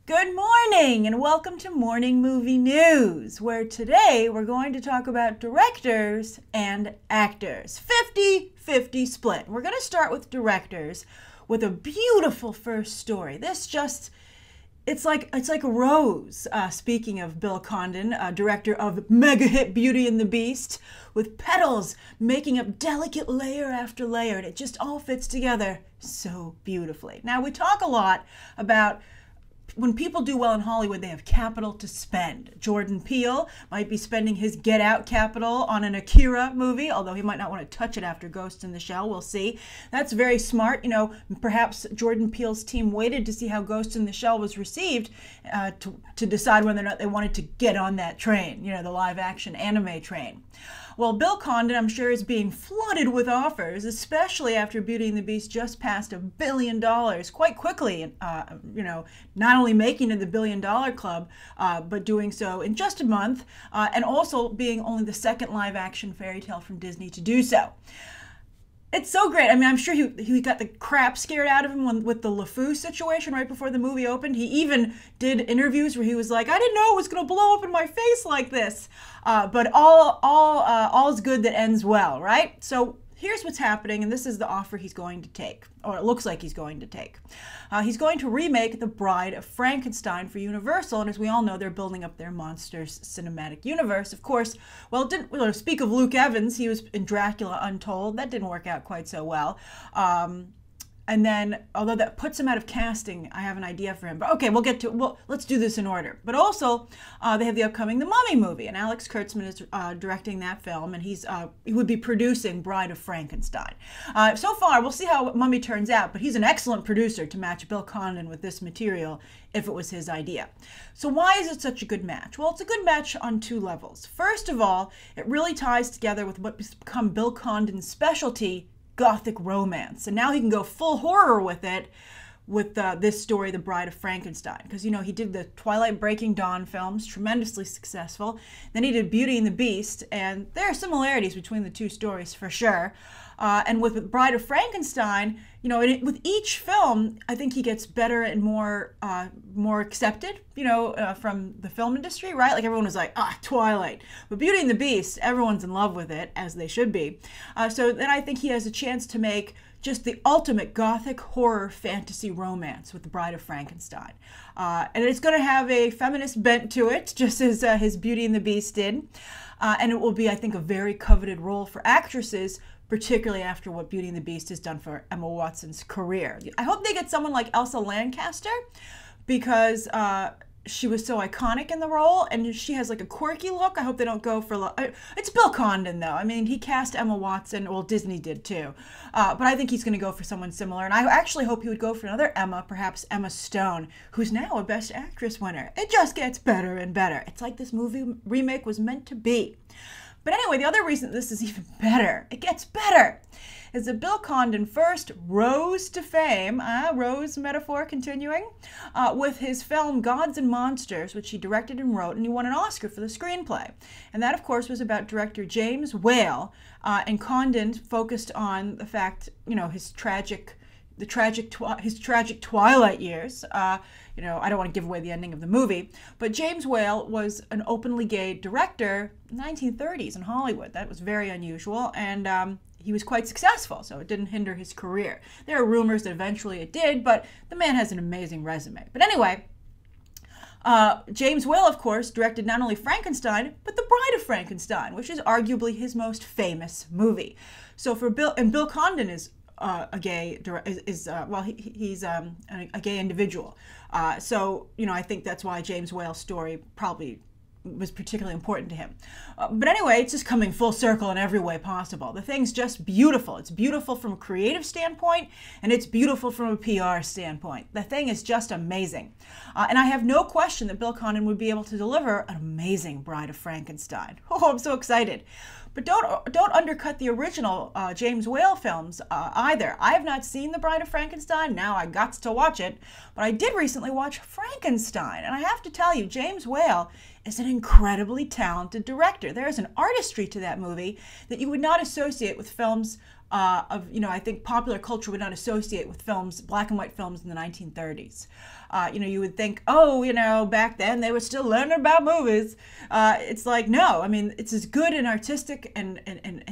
Good morning and welcome to Morning Movie News, where today we're going to talk about directors and actors. 50-50 split. We're going to start with directors with a beautiful first story. It's like Rose, speaking of Bill Condon, director of mega hit Beauty and the Beast, with petals making up delicate layer after layer, and it just all fits together so beautifully. Now, we talk a lot about when people do well in Hollywood, they have capital to spend. Jordan Peele might be spending his Get Out capital on an Akira movie, although he might not want to touch it after Ghost in the Shell. We'll see. That's very smart. You know, perhaps Jordan Peele's team waited to see how Ghost in the Shell was received to decide whether or not they wanted to get on that train, you know, the live-action anime train. Well, Bill Condon, I'm sure, is being flooded with offers, especially after Beauty and the Beast just passed $1 billion quite quickly. You know, not only making it the $1 billion club, but doing so in just a month, and also being only the second live-action fairy tale from Disney to do so. It's so great. I mean, I'm sure he got the crap scared out of him with the LeFou situation right before the movie opened. He even did interviews where he was like, I didn't know it was going to blow up in my face like this. But all's good that ends well, right? So here's what's happening, and this is the offer he's going to take, or it looks like he's going to take. He's going to remake The Bride of Frankenstein for Universal, and as we all know, they're building up their Monsters cinematic universe. Of course, well, speak of Luke Evans, he was in Dracula Untold. That didn't work out quite so well. And then, although that puts him out of casting, I have an idea for him. But okay, let's do this in order. But also, they have the upcoming The Mummy movie, and Alex Kurtzman is directing that film, and he would be producing Bride of Frankenstein. So far, we'll see how Mummy turns out, but he's an excellent producer to match Bill Condon with this material if it was his idea. So why is it such a good match? Well, it's a good match on two levels. First of all, it really ties together with what's become Bill Condon's specialty, Gothic romance, and now he can go full horror with it with this story, The Bride of Frankenstein, because you know he did the Twilight Breaking Dawn films, tremendously successful. Then he did Beauty and the Beast, and there are similarities between the two stories for sure. And with Bride of Frankenstein, you know, with each film, I think he gets better and more accepted, you know, from the film industry, right? Like everyone was like, Twilight. But Beauty and the Beast, everyone's in love with it, as they should be. So then I think he has a chance to make just the ultimate Gothic horror fantasy romance with The Bride of Frankenstein. And it's going to have a feminist bent to it, just as his Beauty and the Beast did. And it will be, I think, a very coveted role for actresses, particularly after what Beauty and the Beast has done for Emma Watson's career. I hope they get someone like Elsa Lanchester, because she was so iconic in the role, and she has like a quirky look. I hope they don't go for... It's Bill Condon, though. I mean, he cast Emma Watson. Well, Disney did, too. But I think he's going to go for someone similar, and I actually hope he would go for another Emma, perhaps Emma Stone, who's now a Best Actress winner. It just gets better and better. It's like this movie remake was meant to be. But anyway, the other reason this is even better, it gets better, is that Bill Condon first rose to fame, rose metaphor continuing, with his film Gods and Monsters, which he directed and wrote, and he won an Oscar for the screenplay. And that, of course, was about director James Whale, and Condon focused on the fact, you know, his tragic twilight years. You know, I don't want to give away the ending of the movie, but James Whale was an openly gay director in the 1930s in Hollywood. That was very unusual, and he was quite successful, so it didn't hinder his career. There are rumors that eventually it did, but the man has an amazing resume. But anyway, James Whale, of course, directed not only Frankenstein, but The Bride of Frankenstein, which is arguably his most famous movie. So for Bill Condon is a gay he's a gay individual. So you know, I think that's why James Whale's story probably was particularly important to him. But anyway, it's just coming full circle in every way possible. The thing's just beautiful. It's beautiful from a creative standpoint, and it's beautiful from a PR standpoint. The thing is just amazing. And I have no question that Bill Condon would be able to deliver an amazing Bride of Frankenstein. Oh, I'm so excited. But don't undercut the original James Whale films either. I have not seen The Bride of Frankenstein. Now I got to watch it. But I did recently watch Frankenstein. And I have to tell you, James Whale is an incredibly talented director. There is an artistry to that movie that you would not associate with films I think popular culture would not associate with films, black and white films in the 1930s. You would think, back then they were still learning about movies. It's like, no, I mean, it's as good and artistic and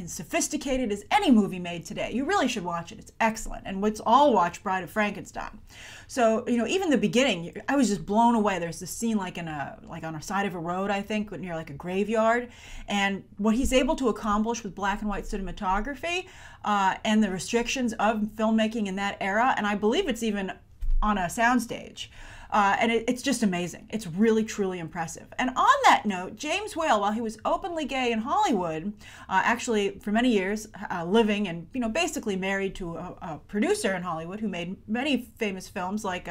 sophisticated as any movie made today. You really should watch it. It's excellent. And let's all watch Bride of Frankenstein. So, even the beginning, I was just blown away. There's this scene like on a side of a road, I think, near like a graveyard. And what he's able to accomplish with black and white cinematography and the restrictions of filmmaking in that era, and I believe it's even on a soundstage. And it's just amazing. It's really, truly impressive. And on that note, James Whale, while he was openly gay in Hollywood, actually for many years living and basically married to a producer in Hollywood who made many famous films like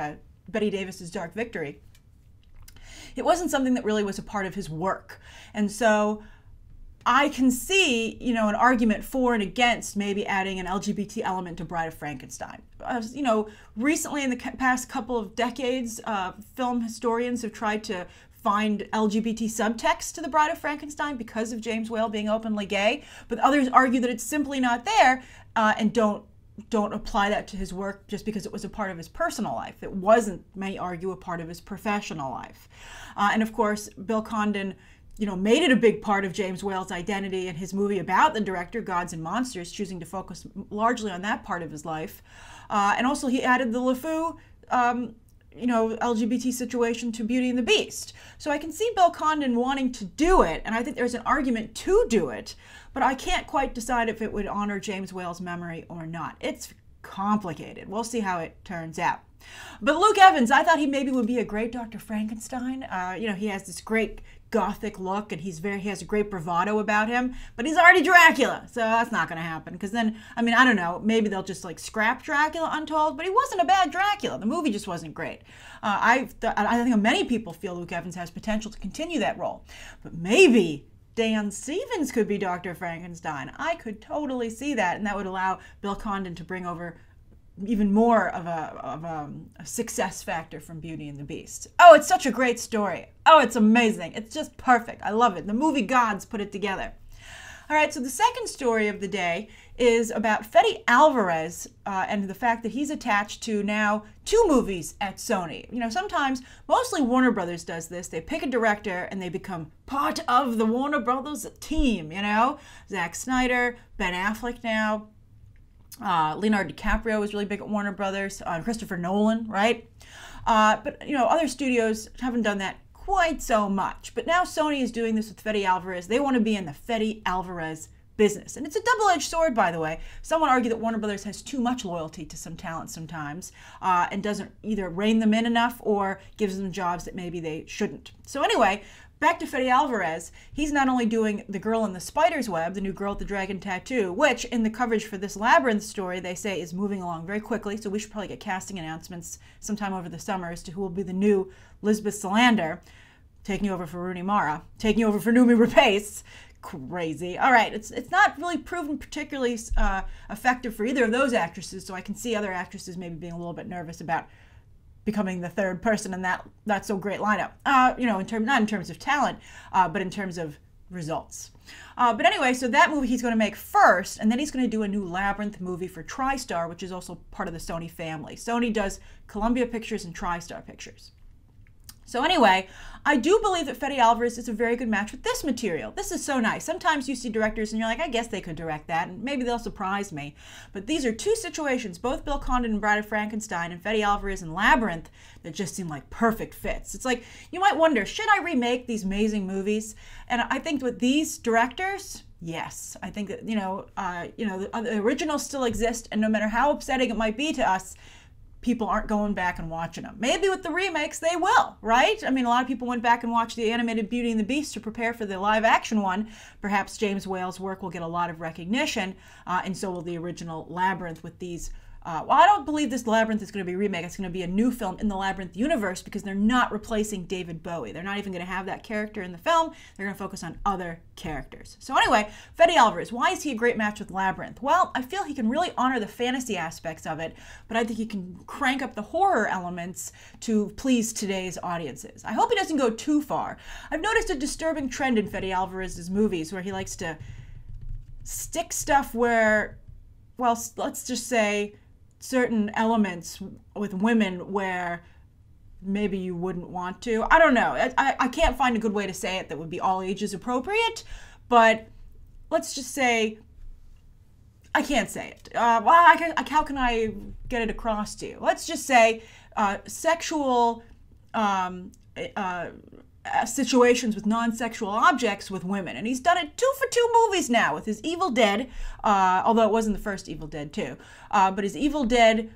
Bette Davis's Dark Victory, it wasn't something that really was a part of his work. And so I can see, an argument for and against maybe adding an LGBT element to Bride of Frankenstein. Recently in the past couple of decades, film historians have tried to find LGBT subtext to the Bride of Frankenstein because of James Whale being openly gay, but others argue that it's simply not there and don't apply that to his work just because it was a part of his personal life. It wasn't, many argue, a part of his professional life. And of course, Bill Condon made it a big part of James Whale's identity in his movie about the director, Gods and Monsters, choosing to focus largely on that part of his life. And also he added the LeFou, LGBT situation to Beauty and the Beast. So I can see Bill Condon wanting to do it, and I think there's an argument to do it, but I can't quite decide if it would honor James Whale's memory or not. It's complicated. We'll see how it turns out. But Luke Evans, I thought he maybe would be a great Dr. Frankenstein. He has this great gothic look and he has a great bravado about him, but he's already Dracula, so that's not going to happen. Because then, I don't know, maybe they'll just like scrap Dracula Untold, but he wasn't a bad Dracula. The movie just wasn't great. I think many people feel Luke Evans has potential to continue that role, but maybe Dan Stevens could be Dr. Frankenstein. I could totally see that, and that would allow Bill Condon to bring over even more of a success factor from Beauty and the Beast. Oh, it's such a great story. Oh, it's amazing. It's just perfect. I love it. The movie gods put it together. All right, so the second story of the day is about Fede Alvarez and the fact that he's attached to now 2 movies at Sony. Sometimes, mostly Warner Brothers does this. They pick a director and they become part of the Warner Brothers team, Zack Snyder, Ben Affleck now. Leonardo DiCaprio was really big at Warner Brothers, Christopher Nolan, right? But other studios haven't done that quite so much. But now Sony is doing this with Fede Alvarez. They want to be in the Fede Alvarez business. And it's a double-edged sword, by the way. Some would argue that Warner Brothers has too much loyalty to some talent sometimes and doesn't either rein them in enough or gives them jobs that maybe they shouldn't. So anyway, back to Fede Alvarez. He's not only doing The Girl in the Spider's Web, the new girl with the dragon tattoo, which in the coverage for this Labyrinth story, they say is moving along very quickly. So we should probably get casting announcements sometime over the summer as to who will be the new Lisbeth Salander, taking over for Rooney Mara, taking over for Noomi Rapace. Crazy. All right, it's not really proven particularly effective for either of those actresses, so I can see other actresses maybe being a little bit nervous about becoming the third person in that not so great lineup. Not in terms of talent, but in terms of results. But anyway, so that movie he's going to make first, and then he's going to do a new Labyrinth movie for TriStar, which is also part of the Sony family. Sony does Columbia Pictures and TriStar Pictures. So anyway, I do believe that Fede Alvarez is a very good match with this material. This is so nice. Sometimes you see directors and you're like, I guess they could direct that, and maybe they'll surprise me. But these are 2 situations, both Bill Condon in Bride of Frankenstein and Fede Alvarez in Labyrinth, that just seem like perfect fits. It's like, you might wonder, should I remake these amazing movies? And I think with these directors, yes. I think that, the originals still exist, and no matter how upsetting it might be to us, people aren't going back and watching them. Maybe with the remakes, they will, right? A lot of people went back and watched the animated Beauty and the Beast to prepare for the live action one. Perhaps James Whale's work will get a lot of recognition, and so will the original Labyrinth with these. I don't believe this Labyrinth is going to be a remake. It's going to be a new film in the Labyrinth universe because they're not replacing David Bowie. They're not even going to have that character in the film. They're going to focus on other characters. So anyway, Fede Alvarez, why is he a great match with Labyrinth? Well, I feel he can really honor the fantasy aspects of it, but I think he can crank up the horror elements to please today's audiences. I hope he doesn't go too far. I've noticed a disturbing trend in Fede Alvarez's movies where he likes to stick stuff where well, let's just say certain elements with women where maybe you wouldn't want to. I don't know. I can't find a good way to say it that would be all ages appropriate, but let's just say, I can't say it. How can I get it across to you? Let's just say sexual situations with non-sexual objects with women. And he's done it 2 for 2 movies now with his Evil Dead, although it wasn't the first Evil Dead 2, but his Evil Dead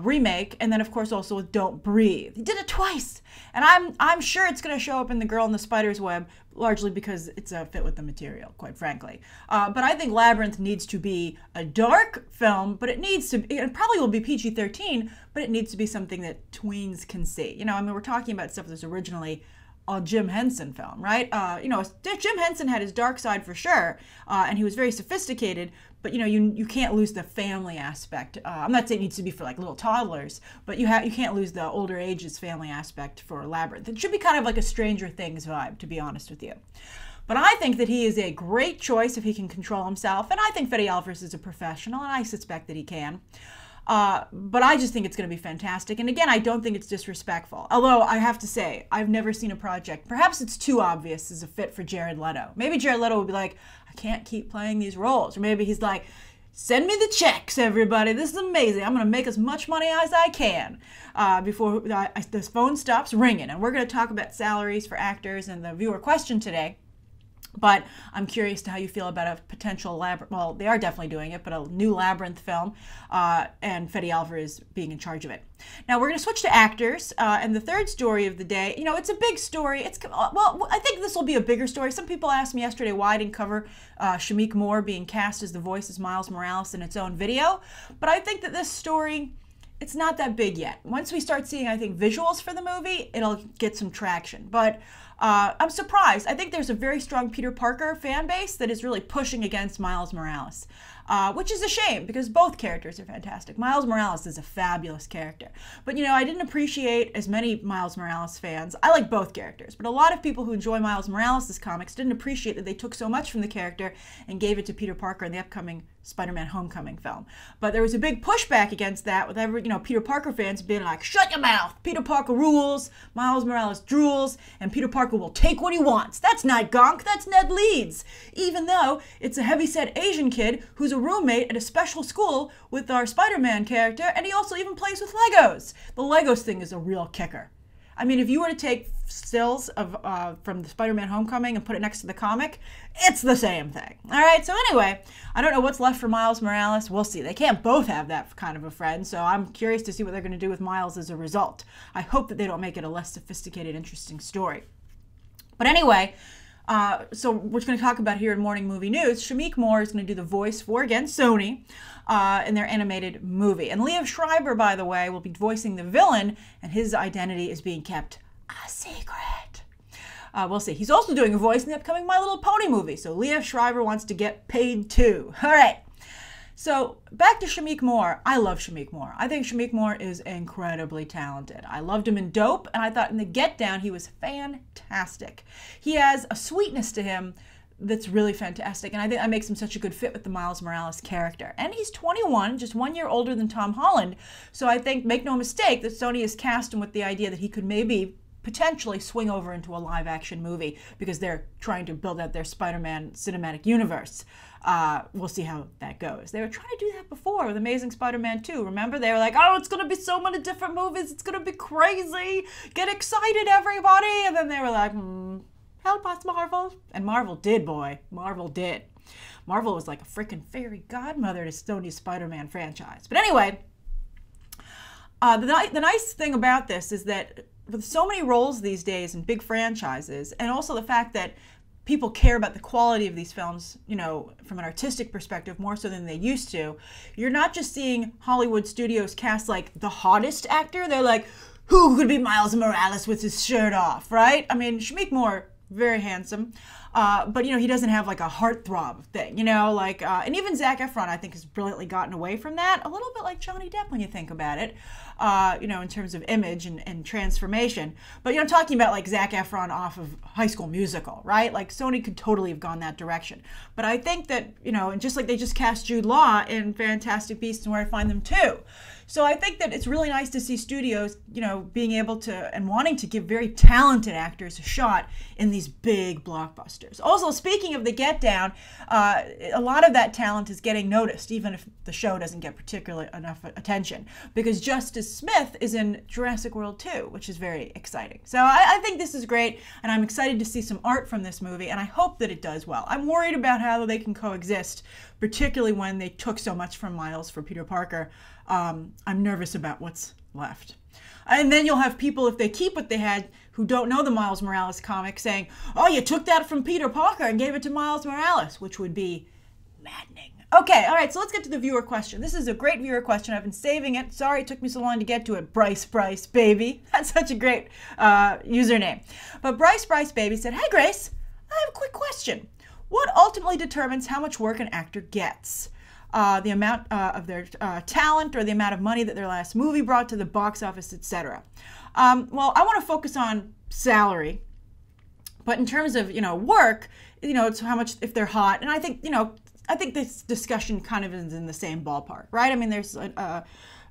remake, and then of course also with Don't Breathe. He did it twice, and I'm sure it's going to show up in The Girl in the Spider's Web, largely because it's a fit with the material, quite frankly. But I think Labyrinth needs to be a dark film, but it probably will be PG-13, but it needs to be something that tweens can see. You know, I mean, we're talking about stuff that's originally a Jim Henson film, right? You know, Jim Henson had his dark side for sure, and he was very sophisticated, but you know, you can't lose the family aspect. I'm not saying it needs to be for like little toddlers, but you can't lose the older ages family aspect for Labyrinth. It should be kind of like a Stranger Things vibe, to be honest with you. But I think that he is a great choice if he can control himself, and I think Fede Alvarez is a professional, and I suspect that he can. But I just think it's going to be fantastic. And again, I don't think it's disrespectful. Although I have to say, I've never seen a project. Perhaps it's too obvious as a fit for Jared Leto. Maybe Jared Leto would be like, I can't keep playing these roles. Or maybe he's like, send me the checks, everybody. This is amazing. I'm going to make as much money as I can before this phone stops ringing. And we're going to talk about salaries for actors and the viewer question today. But I'm curious to how you feel about a potential Labyrinth, well, they are definitely doing it, but a new Labyrinth film, and Fede Alvarez being in charge of it. Now, we're going to switch to actors, and the third story of the day, you know, it's a big story. Well, I think this will be a bigger story. Some people asked me yesterday why I didn't cover Shameik Moore being cast as the voice as Miles Morales in its own video, but I think that this story, it's not that big yet. Once we start seeing, I think, visuals for the movie, it'll get some traction. But I'm surprised. I think there's a very strong Peter Parker fan base that is really pushing against Miles Morales, which is a shame because both characters are fantastic. Miles Morales is a fabulous character. But, you know, I didn't appreciate as many Miles Morales fans. I like both characters, but a lot of people who enjoy Miles Morales' comics didn't appreciate that they took so much from the character and gave it to Peter Parker in the upcoming Spider-Man Homecoming film. But there was a big pushback against that with Peter Parker fans being like, shut your mouth, Peter Parker rules, Miles Morales drools, and Peter Parker will take what he wants. That's not Gonk, that's Ned Leeds. Even though it's a heavyset Asian kid who's a roommate at a special school with our Spider-Man character, and he also even plays with Legos. The Legos thing is a real kicker. I mean, if you were to take stills of from the Spider-Man Homecoming and put it next to the comic, it's the same thing. All right, so anyway, I don't know what's left for Miles Morales. We'll see. They can't both have that kind of a friend, so I'm curious to see what they're going to do with Miles as a result. I hope that they don't make it a less sophisticated, interesting story. But anyway, so we're going to talk about here in Morning Movie News, Shameik Moore is going to do the voice for, again, Sony in their animated movie. And Liev Schreiber, by the way, will be voicing the villain, and his identity is being kept a secret. We'll see. He's also doing a voice in the upcoming My Little Pony movie, so Liev Schreiber wants to get paid too. All right. So back to Shameik Moore. I love Shameik Moore. I think Shameik Moore is incredibly talented. I loved him in Dope, and I thought in The Get Down he was fantastic. He has a sweetness to him that's really fantastic, and I think that makes him such a good fit with the Miles Morales character. And he's 21, just 1 year older than Tom Holland, so I think, make no mistake, that Sony has cast him with the idea that he could maybe potentially swing over into a live-action movie because they're trying to build out their Spider-Man cinematic universe. We'll see how that goes. They were trying to do that before with Amazing Spider-Man 2. Remember? They were like, oh, it's going to be so many different movies. It's going to be crazy. Get excited, everybody. And then they were like, help us, Marvel. And Marvel did, boy. Marvel did. Marvel was like a freaking fairy godmother to Sony's Spider-Man franchise. But anyway, the nice thing about this is that with so many roles these days in big franchises, and also the fact that people care about the quality of these films, you know, from an artistic perspective more so than they used to, you're not just seeing Hollywood studios cast like the hottest actor. They're like, who could be Miles Morales with his shirt off, right? I mean, Shameik Moore very handsome. But, you know, he doesn't have like a heartthrob thing, you know, like, and even Zac Efron, I think, has brilliantly gotten away from that. A little bit like Johnny Depp when you think about it, you know, in terms of image and transformation. But, you know, I'm talking about like Zac Efron off of High School Musical, right? Like Sony could totally have gone that direction. But I think that, you know, and just like they just cast Jude Law in Fantastic Beasts and Where to Find Them too. So I think that it's really nice to see studios, you know, being able to and wanting to give very talented actors a shot in these big blockbusters. Also, speaking of The Get Down, a lot of that talent is getting noticed, even if the show doesn't get particularly enough attention, because Justice Smith is in Jurassic World 2, which is very exciting. So I think this is great, and I'm excited to see some art from this movie, and I hope that it does well. I'm worried about how they can coexist, particularly when they took so much from Miles for Peter Parker. I'm nervous about what's left. And then you'll have people, if they keep what they had, who don't know the Miles Morales comic, saying, oh, you took that from Peter Parker and gave it to Miles Morales, which would be maddening. Okay, all right, so let's get to the viewer question. This is a great viewer question. I've been saving it. Sorry it took me so long to get to it. Bryce Baby. That's such a great username. But Bryce Baby said, hey, Grace, I have a quick question. What ultimately determines how much work an actor gets? The amount of their talent or the amount of money that their last movie brought to the box office, etc. Well, I want to focus on salary, but in terms of, you know, work, you know, it's how much, if they're hot. And I think, you know, I think this discussion kind of is in the same ballpark, right? I mean, there's either,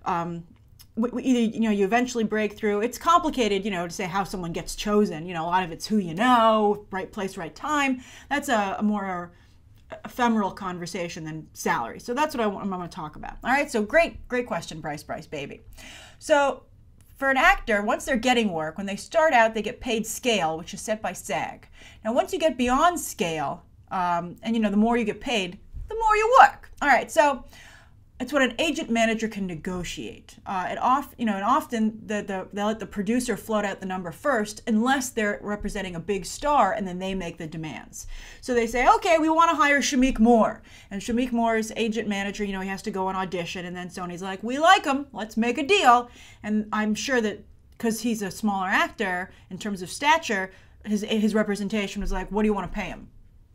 you know, you eventually break through. It's complicated, you know, to say how someone gets chosen. You know, a lot of it's who you know, right place, right time. That's a more ephemeral conversation than salary. So that's what I'm going to talk about. All right, so great question, Bryce Baby. So for an actor, once they're getting work, when they start out, they get paid scale, which is set by SAG. Now, once you get beyond scale, and, you know, the more you get paid, the more you work. All right, so it's what an agent manager can negotiate. And often they let the producer float out the number first, unless they're representing a big star, and then they make the demands. So they say, okay, we want to hire Shameik Moore. And Shameik Moore's agent manager, you know, he has to go on audition, and then Sony's like, we like him, let's make a deal. And I'm sure that because he's a smaller actor in terms of stature, his representation was like, what do you want to pay him,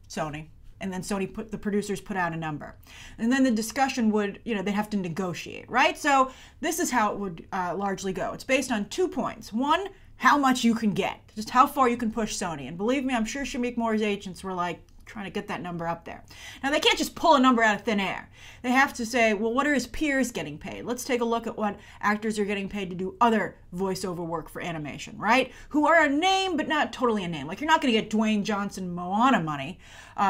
Sony? And then Sony the producers put out a number. And then the discussion would, you know, they have to negotiate, right? So this is how it would largely go. It's based on 2 points. One, how much you can get, just how far you can push Sony. And believe me, I'm sure Shameik Moore's agents were like, trying to get that number up there. Now, they can't just pull a number out of thin air. They have to say, well, what are his peers getting paid? Let's take a look at what actors are getting paid to do other voiceover work for animation, right? Who are a name, but not totally a name. Like, you're not going to get Dwayne Johnson Moana money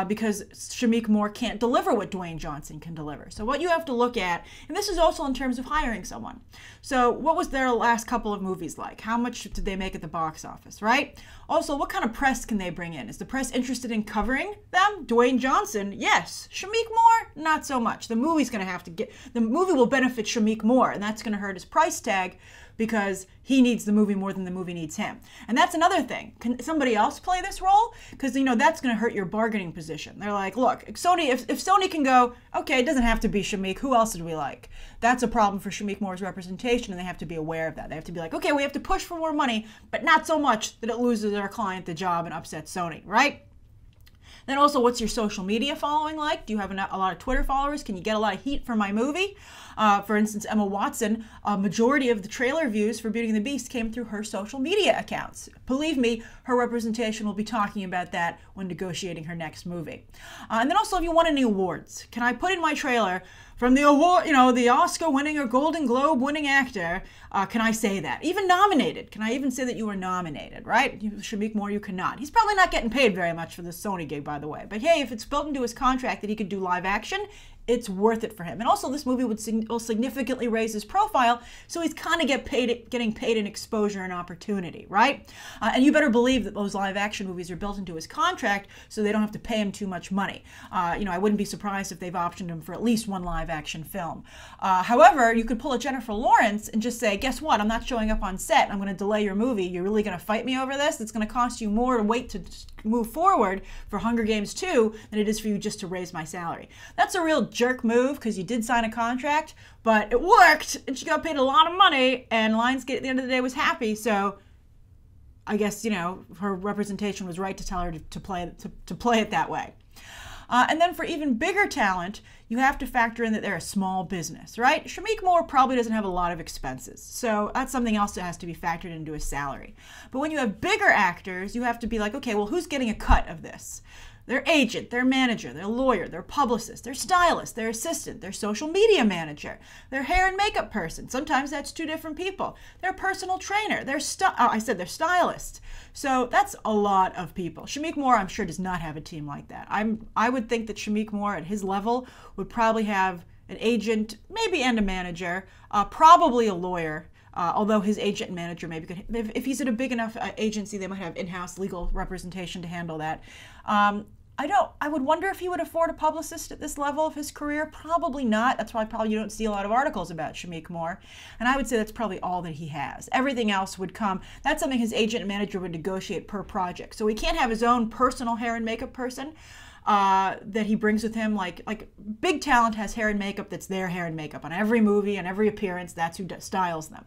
because Shameik Moore can't deliver what Dwayne Johnson can deliver. So what you have to look at, and this is also in terms of hiring someone. So what was their last couple of movies like? How much did they make at the box office, right? Also, what kind of press can they bring in? Is the press interested in covering them? Dwayne Johnson, yes. Shameik Moore, not so much. The movie will benefit Shameik Moore, and that's going to hurt his price tag because he needs the movie more than the movie needs him. And that's another thing. Can somebody else play this role? Because, you know, that's going to hurt your bargaining position. They're like, look, Sony, if Sony can go, okay, it doesn't have to be Shameik. Who else did we like? That's a problem for Shameik Moore's representation, and they have to be aware of that. They have to be like, okay, we have to push for more money, but not so much that it loses our client the job and upsets Sony, right? Then also, what's your social media following like? Do you have a lot of Twitter followers? Can you get a lot of heat for my movie? For instance, Emma Watson, a majority of the trailer views for Beauty and the Beast came through her social media accounts. Believe me, her representation will be talking about that when negotiating her next movie. And then also, if you won any awards, can I put in my trailer from the award, you know, the Oscar-winning or Golden Globe-winning actor? Can I say that? Even nominated. Can I even say that you were nominated, right? Shameik Moore, you cannot. He's probably not getting paid very much for this Sony gig, by the way. But hey, if it's built into his contract that he could do live action, it's worth it for him. And also, this movie will significantly raise his profile, so he's kind of getting paid in exposure and opportunity, right? And you better believe that those live action movies are built into his contract, so they don't have to pay him too much money. You know, I wouldn't be surprised if they've optioned him for at least one live action film. However, you could pull a Jennifer Lawrence and just say, guess what? I'm not showing up on set. I'm going to delay your movie. You're really going to fight me over this? It's going to cost you more to wait to move forward for Hunger Games 2 than it is for you just to raise my salary. That's a real jerk move because you did sign a contract, but it worked and she got paid a lot of money and Lionsgate at the end of the day was happy. So I guess, her representation was right to tell her to play it that way. And then for even bigger talent, you have to factor in that they're a small business, right? Shameik Moore probably doesn't have a lot of expenses, so that's something else that has to be factored into his salary. But when you have bigger actors, you have to be like, okay, well, who's getting a cut of this? Their agent, their manager, their lawyer, their publicist, their stylist, their assistant, their social media manager, their hair and makeup person. Sometimes that's two different people. Their personal trainer, their stylist. So that's a lot of people. Shameik Moore, I'm sure, does not have a team like that. I would think that Shameik Moore at his level would probably have an agent, maybe, and a manager, probably a lawyer. Although his agent and manager maybe could, if he's at a big enough agency, they might have in-house legal representation to handle that. I would wonder if he would afford a publicist at this level of his career. Probably not. That's why probably you don't see a lot of articles about Shameik Moore. And I would say that's probably all that he has. Everything else would come. That's something his agent and manager would negotiate per project. So he can't have his own personal hair and makeup person that he brings with him. Like big talent has hair and makeup that's their hair and makeup on every movie and every appearance. That's who styles them.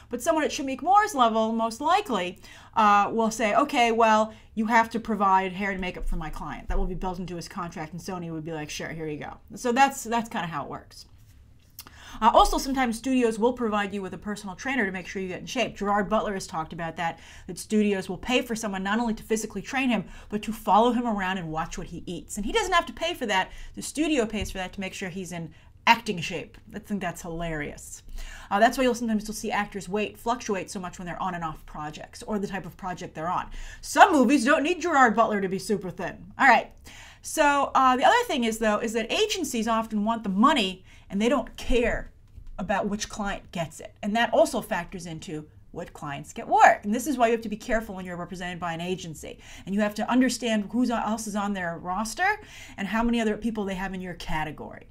But someone at Shameik Moore's level most likely will say, okay, well, you have to provide hair and makeup for my client. That will be built into his contract, and Sony would be like, sure, here you go. So that's kind of how it works. Also, sometimes studios will provide you with a personal trainer to make sure you get in shape. Gerard Butler has talked about that studios will pay for someone not only to physically train him, but to follow him around and watch what he eats. And he doesn't have to pay for that. The studio pays for that to make sure he's in acting shape. I think that's hilarious. That's why you'll sometimes see actors' weight fluctuate so much when they're on and off projects or the type of project they're on. Some movies don't need Gerard Butler to be super thin. All right. So the other thing is, though, is that agencies often want the money and they don't care about which client gets it. And that also factors into what clients get work. And this is why you have to be careful when you're represented by an agency. And you have to understand who else is on their roster and how many other people they have in your category.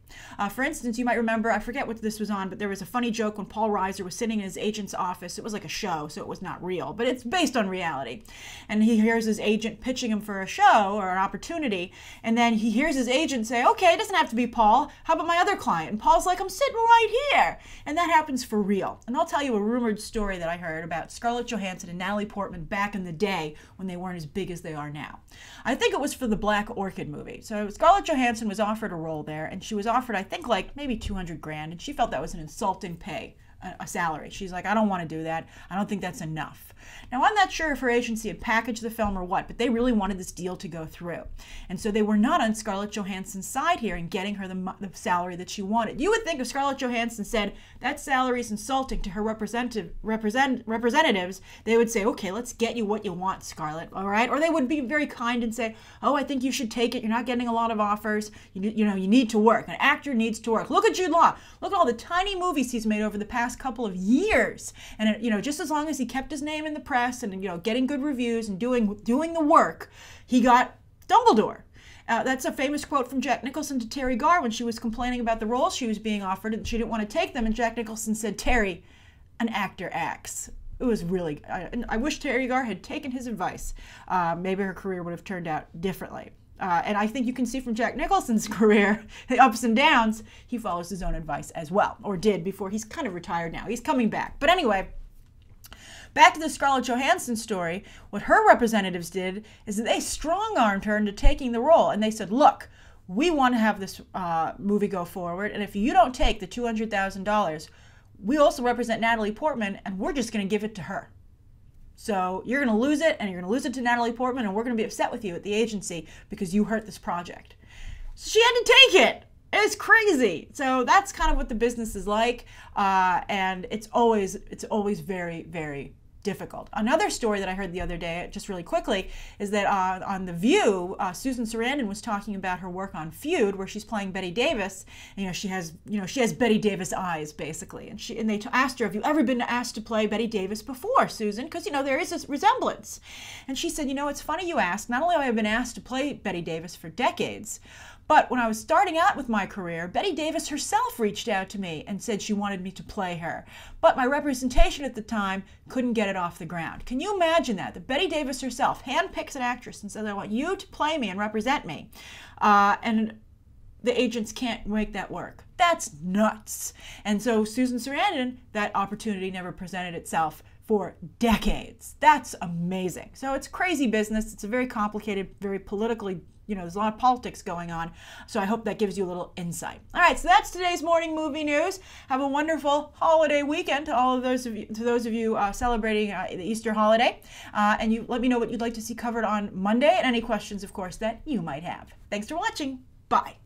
For instance, you might remember, I forget what this was on, but there was a funny joke when Paul Reiser was sitting in his agent's office. It was like a show, so it was not real, but it's based on reality. And he hears his agent pitching him for a show or an opportunity, and then he hears his agent say, okay, it doesn't have to be Paul. How about my other client? And Paul's like, I'm sitting right here. And that happens for real. And I'll tell you a rumored story that I heard about Scarlett Johansson and Natalie Portman back in the day when they weren't as big as they are now. I think it was for the Black Orchid movie. So Scarlett Johansson was offered a role there, and she was offered, I think, like maybe 200 grand, and she felt that was an insulting pay, a salary. She's like, I don't want to do that. I don't think that's enough. Now, I'm not sure if her agency had packaged the film or what, but they really wanted this deal to go through. And so they were not on Scarlett Johansson's side here in getting her the salary that she wanted. You would think if Scarlett Johansson said that salary is insulting to her representatives, they would say, okay, let's get you what you want, Scarlett, all right? Or they would be very kind and say, oh, I think you should take it. You're not getting a lot of offers. You need to work. An actor needs to work. Look at Jude Law. Look at all the tiny movies he's made over the past couple of years. And, just as long as he kept his name in the press and, getting good reviews and doing the work, he got Dumbledore. That's a famous quote from Jack Nicholson to Terry Garr when she was complaining about the roles she was being offered and she didn't want to take them. And Jack Nicholson said, Terry, an actor acts. It was really, I wish Terry Garr had taken his advice. Maybe her career would have turned out differently. And I think you can see from Jack Nicholson's career, the ups and downs, he follows his own advice as well, or did before. He's kind of retired now. He's coming back. But anyway, back to the Scarlett Johansson story, what her representatives did is that they strong-armed her into taking the role. And they said, look, we want to have this movie go forward, and if you don't take the $200,000, we also represent Natalie Portman, and we're just going to give it to her. So you're going to lose it, and you're going to lose it to Natalie Portman, and we're going to be upset with you at the agency because you hurt this project. So she had to take it. It's crazy. So that's kind of what the business is like, and it's always very, very difficult. Another story that I heard the other day, just really quickly, is that on The View, Susan Sarandon was talking about her work on Feud, where she's playing Betty Davis. And, she has Betty Davis eyes, basically. And they asked her, have you ever been asked to play Betty Davis before, Susan? Because, there is this resemblance. And she said, it's funny you ask. Not only have I been asked to play Betty Davis for decades, but when I was starting out with my career, Betty Davis herself reached out to me and said she wanted me to play her. But my representation at the time couldn't get it off the ground. Can you imagine that? That Betty Davis herself handpicks an actress and says, I want you to play me and represent me. And the agents can't make that work. That's nuts. And so Susan Sarandon, that opportunity never presented itself for decades. That's amazing. So it's crazy business. It's a very complicated, very politically, there's a lot of politics going on. So I hope that gives you a little insight. All right, so that's today's morning movie news. Have a wonderful holiday weekend to all of those of you, celebrating the Easter holiday. And you let me know what you'd like to see covered on Monday and any questions, of course, that you might have. Thanks for watching. Bye.